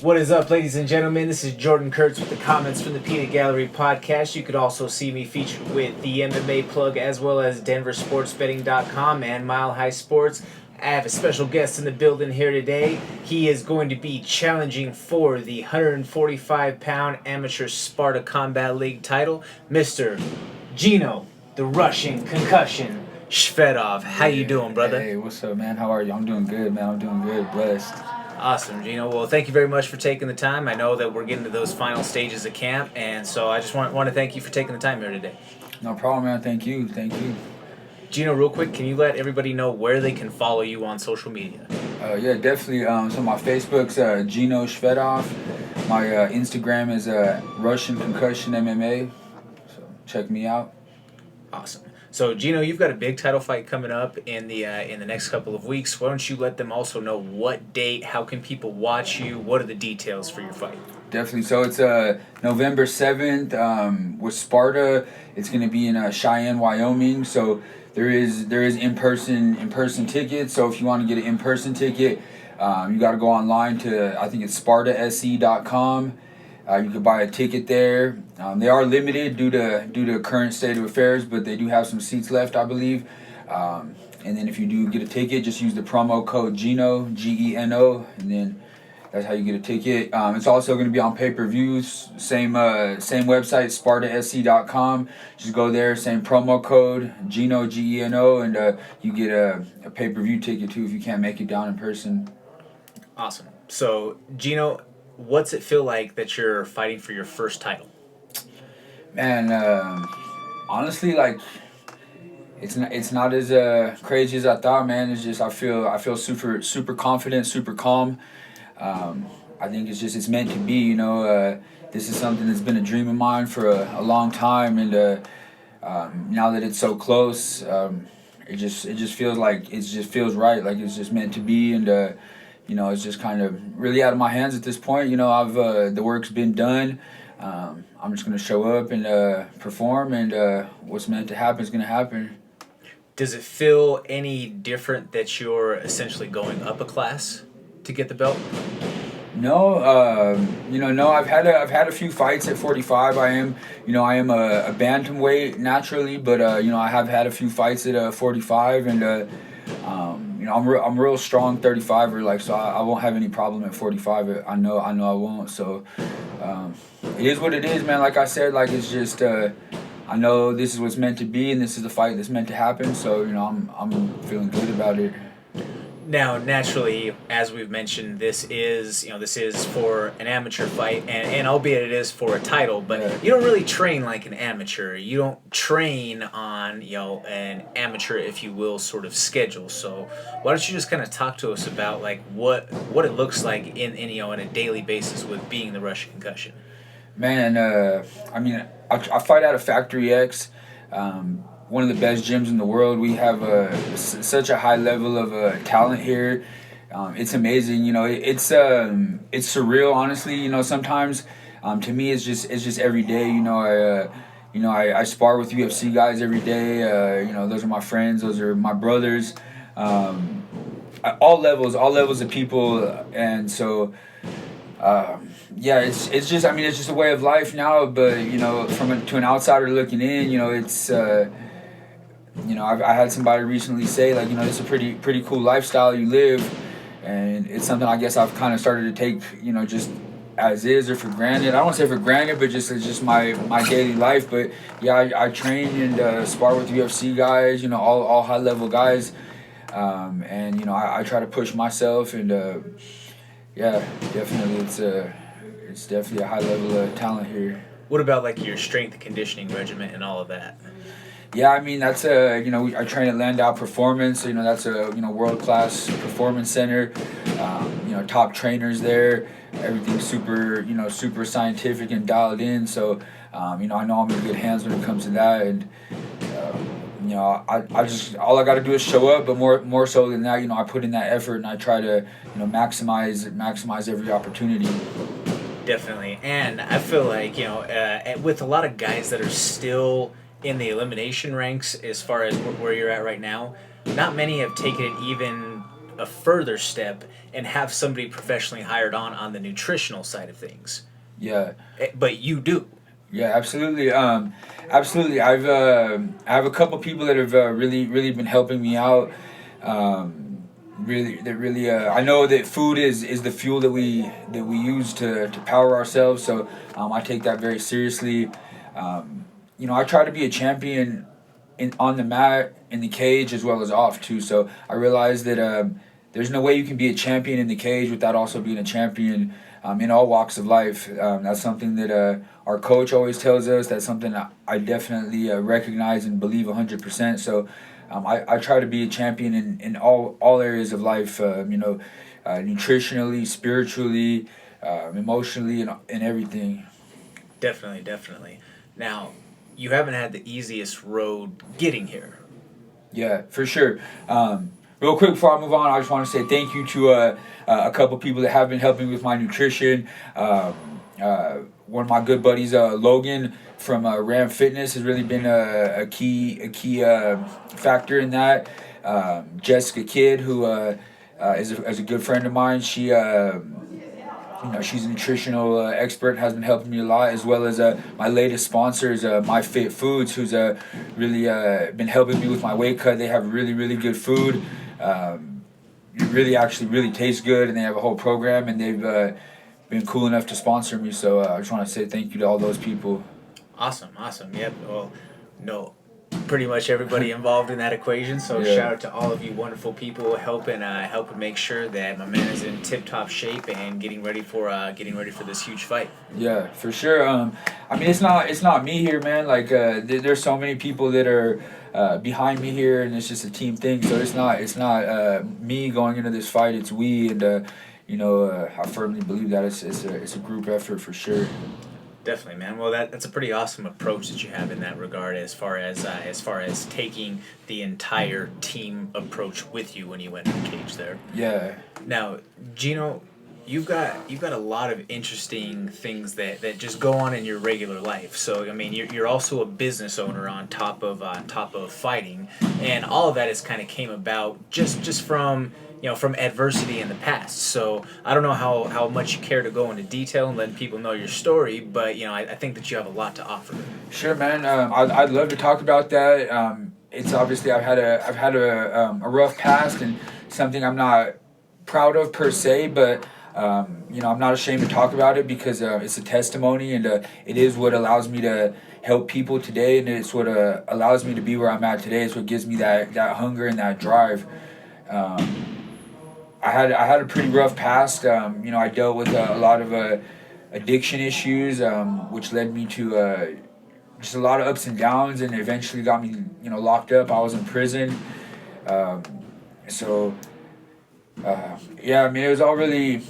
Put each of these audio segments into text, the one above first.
What is up, ladies and gentlemen? This is Jordan Kurtz with the Comments from the Peanut Gallery podcast. You could also see me featured with the MMA Plug as well as DenverSportsBetting.com and Mile High Sports. I have a special guest in the building here today. He is going to be challenging for the 145-pound amateur Sparta Combat League title, Mr. Geno, the Russian Concussion, Shvedov. How you doing, brother? Hey, what's up, man? How are you? I'm doing good, man. I'm doing good. Blessed. Awesome, Geno. Well, thank you very much for taking the time. I know that we're getting to those final stages of camp, and so I just want to thank you for taking the time here today. No problem, man. Thank you. Thank you. Geno, real quick, can you let everybody know where they can follow you on social media? Yeah, definitely. So my Facebook's Geno Shvedov. My Instagram is Russian Concussion MMA. So check me out. Awesome. So, Geno, you've got a big title fight coming up in the next couple of weeks. Why don't you let them also know what date, how can people watch you, what are the details for your fight? Definitely. So it's November 7th with Sparta. It's going to be in Cheyenne, Wyoming. So there is in-person tickets. So if you want to get an in-person ticket, you got to go online to, I think it's spartasc.com. You could buy a ticket there. They are limited due to current state of affairs, but they do have some seats left, I believe. And then if you do get a ticket, just use the promo code Geno, Geno, and then that's how you get a ticket. It's also going to be on pay-per-views. Same website, spartasc.com. Just go there, same promo code Geno, Geno, and you get a pay-per-view ticket too if you can't make it down in person. Awesome. So, Geno, what's it feel like that you're fighting for your first title? Man, honestly, like it's not as crazy as I thought, man. It's just I feel super confident, super calm. I think it's meant to be, you know. This is something that's been a dream of mine for a long time, and now that it's so close, it just feels like feels right, like it's just meant to be, and you know, it's just kind of really out of my hands at this point. You know, I've the work's been done. I'm just gonna show up and perform, and what's meant to happen is gonna happen. Does it feel any different that you're essentially going up a class to get the belt? No, no. I've had a few fights at 45. I am a bantamweight naturally, but I have had a few fights at 45, and I'm real strong 35er, like, so I won't have any problem at 45. I know I won't. So it is what it is, man. Like I said, like it's just I know this is what's meant to be, and this is the fight that's meant to happen. So I'm feeling good about it. Now, naturally, as we've mentioned, this is for an amateur fight, and albeit it is for a title, but yeah. You don't really train like an amateur. You don't train on an amateur, if you will, sort of schedule. So why don't you just kind of talk to us about like what it looks like in on a daily basis with being the Russian Concussion? Man, I fight out of Factory X. One of the best gyms in the world. We have such a high level of talent here. It's amazing. You know, it's surreal, honestly. You know, sometimes to me it's just every day. I spar with UFC guys every day. Those are my friends. Those are my brothers. All levels of people, and so. It's just a way of life now. But to an outsider looking in, it's. I had somebody recently say, like, it's a pretty cool lifestyle you live, and it's something I guess I've kind of started to take, just as is or for granted. I don't want to say for granted, but it's just my daily life. But yeah, I train and spar with UFC guys, all high level guys, and I try to push myself, and definitely it's definitely a high level of talent here. What about like your strength and conditioning regimen and all of that? Yeah, I mean, that's I train at Landau Performance. That's a world-class performance center. Top trainers there. Everything's super scientific and dialed in. So I know I'm in good hands when it comes to that. And I just, all I got to do is show up. But more so than that, I put in that effort, and I try to maximize every opportunity. Definitely. And I feel like, with a lot of guys that are still in the elimination ranks as far as where you're at right now, not many have taken it even a further step and have somebody professionally hired on the nutritional side of things. Yeah. But you do. Yeah, absolutely. Absolutely. I have a couple people that have really been helping me out. Really. I know that food is the fuel that we use to power ourselves. So I take that very seriously. I try to be a champion on the mat, in the cage, as well as off too. So I realize that there's no way you can be a champion in the cage without also being a champion in all walks of life. That's something that our coach always tells us. That's something I definitely recognize and believe 100%. So I try to be a champion in all areas of life, nutritionally, spiritually, emotionally, and everything. Definitely. Now, you haven't had the easiest road getting here. Yeah, for sure. Real quick before I move on, I just want to say thank you to a couple people that have been helping with my nutrition. One of my good buddies, Logan from Ram Fitness, has really been a key factor in that. Jessica Kidd, who is a good friend of mine, she's a nutritional expert, has been helping me a lot, as well as my latest sponsor is My Fit Foods, who's really been helping me with my weight cut. They have really good food. It really tastes good, and they have a whole program, and they've been cool enough to sponsor me. So I just want to say thank you to all those people. Awesome. Yep. Well, no, pretty much everybody involved in that equation. So Yeah. shout out to all of you wonderful people helping make sure that my man is in tip top shape and getting ready for this huge fight. Yeah, for sure. I mean, it's not me here, man. Like, there's so many people that are behind me here, and it's just a team thing. So it's not me going into this fight. It's we, and I firmly believe that it's a group effort for sure. Definitely, man. Well, that's a pretty awesome approach that you have in that regard, as far as taking the entire team approach with you when you went in the cage there. Yeah. Now, Geno, you've got a lot of interesting things that just go on in your regular life. So I mean, you're also a business owner on top of fighting, and all of that has kind of came about just from from adversity in the past. So I don't know how much you care to go into detail and let people know your story, but I think that you have a lot to offer. Sure, man. I'd love to talk about that. It's obviously I've had a rough past, and something I'm not proud of per se, but I'm not ashamed to talk about it because it's a testimony, and it is what allows me to help people today, and it's what allows me to be where I'm at today. It's what gives me that hunger and that drive. I had a pretty rough past. I dealt with a lot of addiction issues, which led me to just a lot of ups and downs, and eventually got me locked up. I was in prison. Yeah, I mean, it was all really.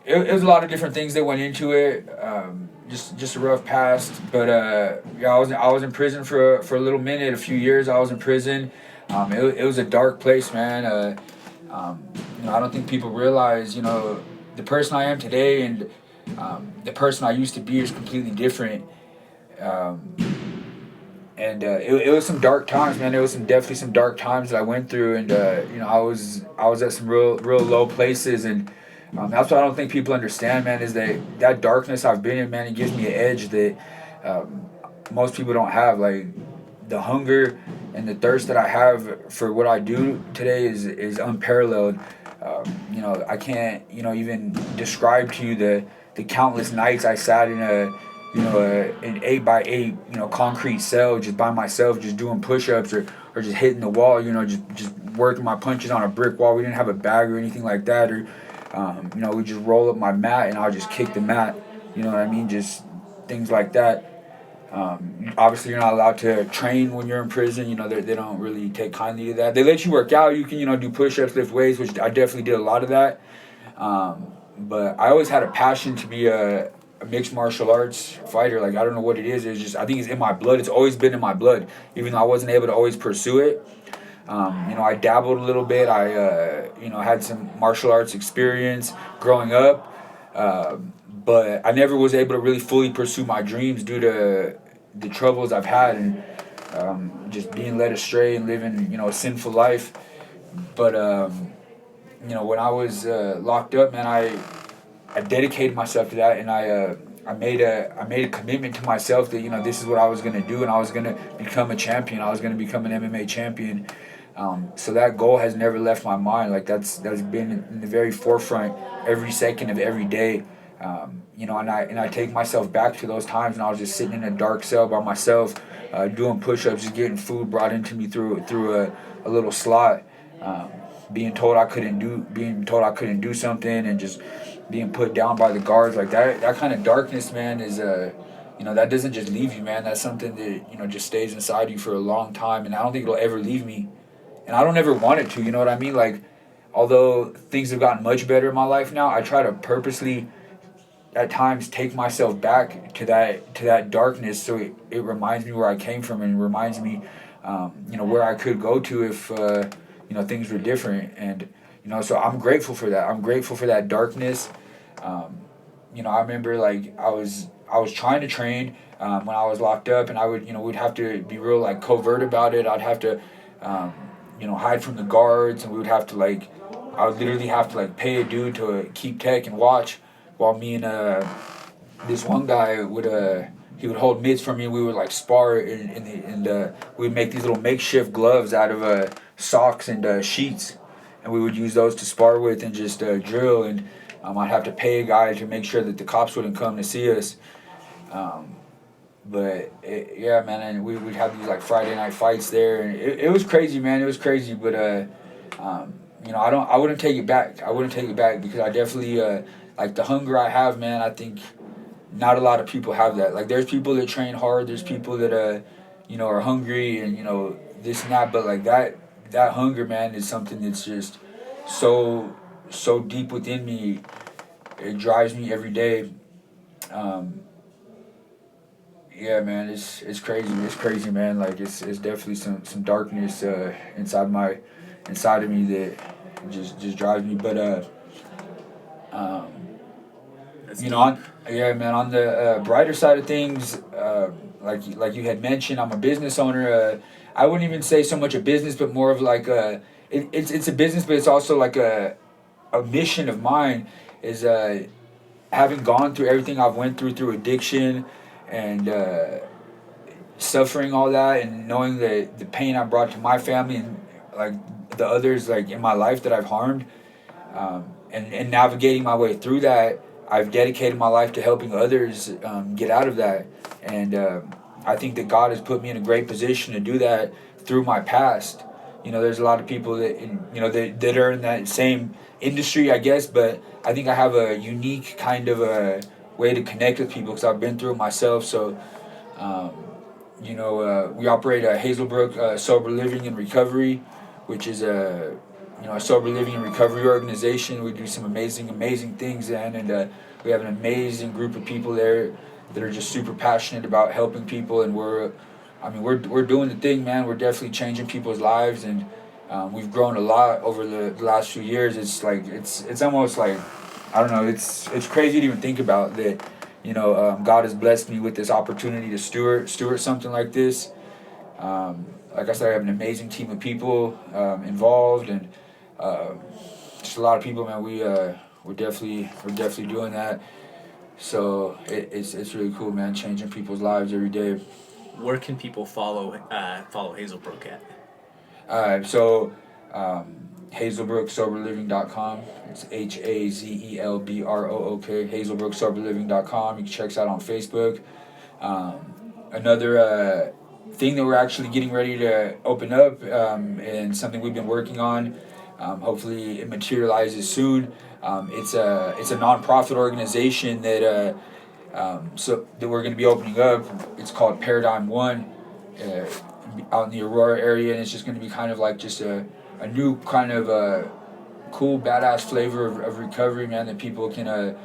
It was a lot of different things that went into it. Just a rough past, but yeah, I was in prison for a little minute, a few years. I was in prison. It was a dark place, man. I don't think people realize, the person I am today and the person I used to be is completely different. It was some dark times, man. There was definitely some dark times that I went through, and I was at some real low places, and that's what I don't think people understand, man. Is that darkness I've been in, man? It gives me an edge that most people don't have. Like, the hunger and the thirst that I have for what I do today is unparalleled. I can't even describe to you the countless nights I sat in an 8x8 concrete cell just by myself, just doing push-ups or just hitting the wall, just working my punches on a brick wall. We didn't have a bag or anything like that, or we just roll up my mat and I'll just kick the mat, you know what I mean, just things like that. Obviously you're not allowed to train when you're in prison. They don't really take kindly to that. They let you work out. You can do push-ups, lift weights, which I definitely did a lot of that. But I always had a passion to be a mixed martial arts fighter. Like, I don't know what it is. It's just, I think it's in my blood. It's always been in my blood, even though I wasn't able to always pursue it. I dabbled a little bit. I had some martial arts experience growing up. but I never was able to really fully pursue my dreams due to the troubles I've had and just being led astray and living, a sinful life. But when I was locked up, man, I dedicated myself to that, and I made a commitment to myself that this is what I was gonna do, and I was gonna become a champion. I was gonna become an MMA champion. So that goal has never left my mind. Like that's been in the very forefront every second of every day. And I take myself back to those times when I was just sitting in a dark cell by myself, doing push-ups, just getting food brought into me through a little slot, being told I couldn't do something, and just being put down by the guards. Like that kind of darkness, man, is that doesn't just leave you, man. That's something that just stays inside you for a long time, and I don't think it'll ever leave me, and I don't ever want it to. You know what I mean? Like, although things have gotten much better in my life now, I try to purposely at times take myself back to that darkness, so it reminds me where I came from, and reminds me where I could go to if things were different. And so I'm grateful for that. I'm grateful for that darkness. I remember, like, I was trying to train when I was locked up, and I would we'd have to be real, like, covert about it. I'd have to hide from the guards, and we would have to, like, I would literally have to, like, pay a dude to keep tech and watch, while me and this one guy would he would hold mitts for me, and we would, like, spar, and we'd make these little makeshift gloves out of socks and sheets, and we would use those to spar with and just drill. And I'd have to pay a guy to make sure that the cops wouldn't come to see us. Yeah, man, and we'd have these, like, Friday night fights there, and it was crazy, man. It was crazy, but I wouldn't take it back. I wouldn't take it back, because I definitely like the hunger I have, man. I think not a lot of people have that. Like, there's people that train hard. There's people that are hungry and this and that. But, like, that hunger, man, is something that's just so deep within me. It drives me every day. Yeah, man, it's crazy. It's crazy, man. Like, it's definitely some darkness inside of me that just drives me. But on the brighter side of things, like you had mentioned, I'm a business owner. I wouldn't even say so much a business, but more of like it's a business, but it's also like a mission of mine. Is having gone through everything I've went through addiction and suffering all that, and knowing the pain I brought to my family and, like, the others, like, in my life that I've harmed, and navigating my way through that. I've dedicated my life to helping others get out of that, and I think that God has put me in a great position to do that through my past. There's a lot of people that are in that same industry, I guess, but I think I have a unique kind of a way to connect with people, because I've been through it myself. So, we operate a Hazelbrook Sober Living and Recovery, which is a sober living and recovery organization. We do some amazing things, and we have an amazing group of people there that are just super passionate about helping people, and we're doing the thing, man. We're definitely changing people's lives, and we've grown a lot over the last few years. It's like it's almost like, I don't know. It's crazy to even think about that. God has blessed me with this opportunity to steward something like this. Like I said, I have an amazing team of people involved, and just a lot of people, man. We're definitely doing that. So it's really cool, man. Changing people's lives every day. Where can people follow Hazelbrook at? HazelbrookSoberLiving.com. It's HAZELBROOK. HazelbrookSoberLiving.com. You can check us out on Facebook. Another thing that we're actually getting ready to open up, and something we've been working on. Hopefully it materializes soon. It's a nonprofit organization that we're going to be opening up. It's called Paradigm One, out in the Aurora area, and it's just going to be kind of like just a new kind of cool, badass flavor of recovery, man, that people can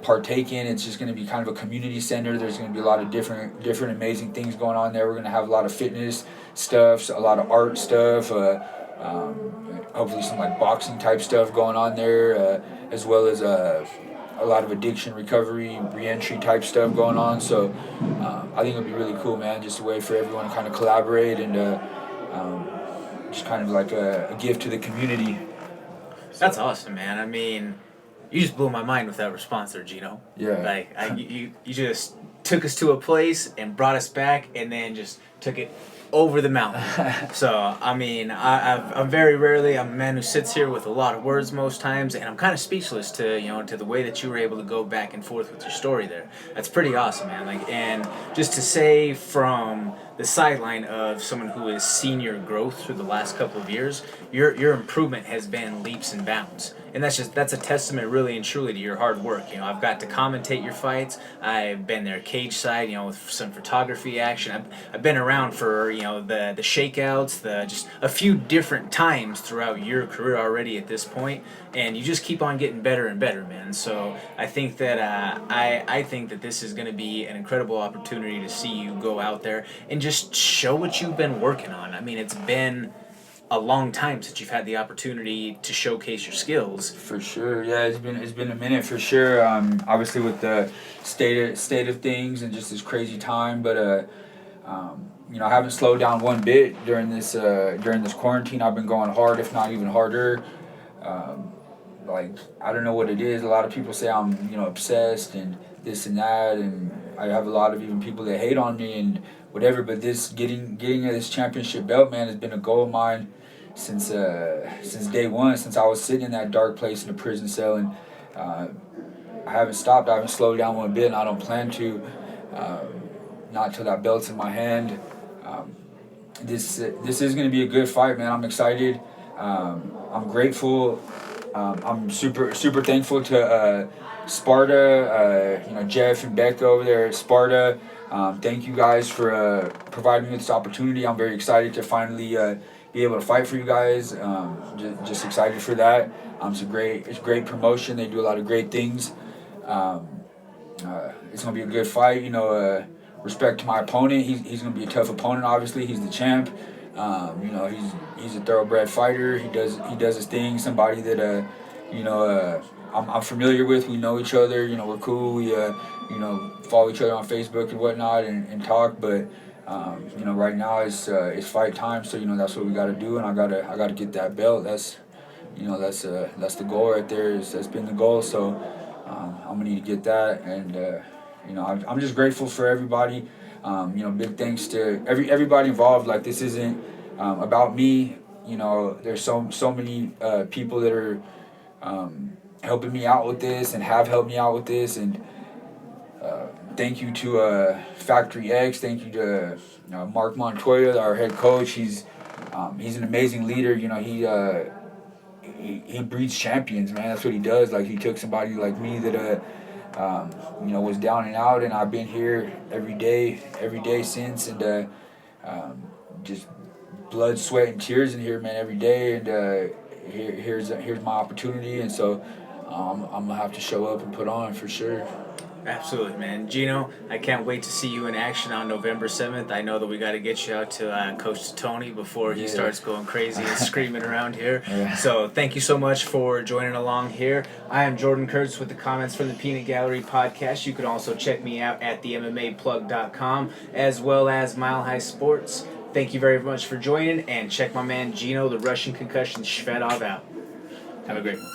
partake in. It's just going to be kind of a community center. There's going to be a lot of different amazing things going on there. We're going to have a lot of fitness stuff, a lot of art stuff, hopefully some, like, boxing type stuff going on there, as well as a lot of addiction recovery, reentry type stuff going on. So I think it'll be really cool, man. Just a way for everyone to kind of collaborate and just kind of like a gift to the community. That's awesome, man. I mean, you just blew my mind with that response there, Geno. Yeah. Like, you just took us to a place and brought us back, and then just took it over the mountain. So, I mean, I'm very rarely, I'm a man who sits here with a lot of words most times, and I'm kind of speechless to the way that you were able to go back and forth with your story there. That's pretty awesome, man. Like, and just to say from the sideline of someone who has seen your growth through the last couple of years, your improvement has been leaps and bounds. And that's a testament really and truly to your hard work. I've got to commentate your fights. I've been there cage side, with some photography action. I've been around for, the shakeouts, just a few different times throughout your career already at this point, and you just keep on getting better and better, man. So I think that I think that this is going to be an incredible opportunity to see you go out there and just show what you've been working on. I mean, it's been a long time since you've had the opportunity to showcase your skills. For sure, yeah, it's been a minute for sure. Obviously with the state of things and just this crazy time, but I haven't slowed down one bit during this quarantine. I've been going hard, if not even harder. Like, I don't know what it is. A lot of people say I'm obsessed and this and that, and I have a lot of even people that hate on me and whatever. But this getting this championship belt, man, has been a goal of mine since day one, since I was sitting in that dark place in a prison cell, and I haven't stopped. I haven't slowed down one bit, and I don't plan to. Not till that belt's in my hand. This is going to be a good fight, man. I'm excited. I'm grateful. I'm super thankful to Sparta. Jeff and Becca over there at Sparta. Thank you guys for providing me with this opportunity. I'm very excited to finally be able to fight for you guys. Just excited for that. It's great promotion. They do a lot of great things. It's gonna be a good fight. Respect to my opponent. He's gonna be a tough opponent. Obviously, he's the champ. He's a thoroughbred fighter. He does his thing. Somebody that I'm familiar with. We know each other. We're cool. We follow each other on Facebook and whatnot and talk. But right now it's fight time. So that's what we got to do, and I gotta get that belt. That's the goal right there. That's been the goal. So I'm gonna need to get that, and I'm just grateful for everybody. Big thanks to everybody involved. Like, this isn't about me. There's so many people that are helping me out with this and have helped me out with this, and thank you to Factory X. Thank you to Mark Montoya, our head coach. He's an amazing leader. He breeds champions, man. That's what he does. Like, he took somebody like me that was down and out, and I've been here every day since, and just blood, sweat, and tears in here, man, every day. And here's my opportunity, and so I'm gonna have to show up and put on for sure. Absolutely, man. Geno, I can't wait to see you in action on November 7th. I know that we got to get you out to Coach Tony before he starts going crazy and screaming around here. Yeah. So thank you so much for joining along here. I am Jordan Kurtz with the Comments from the Peanut Gallery podcast. You can also check me out at themmaplug.com as well as Mile High Sports. Thank you very much for joining, and check my man Geno, the Russian Concussion Shvedov, out. Have a great one.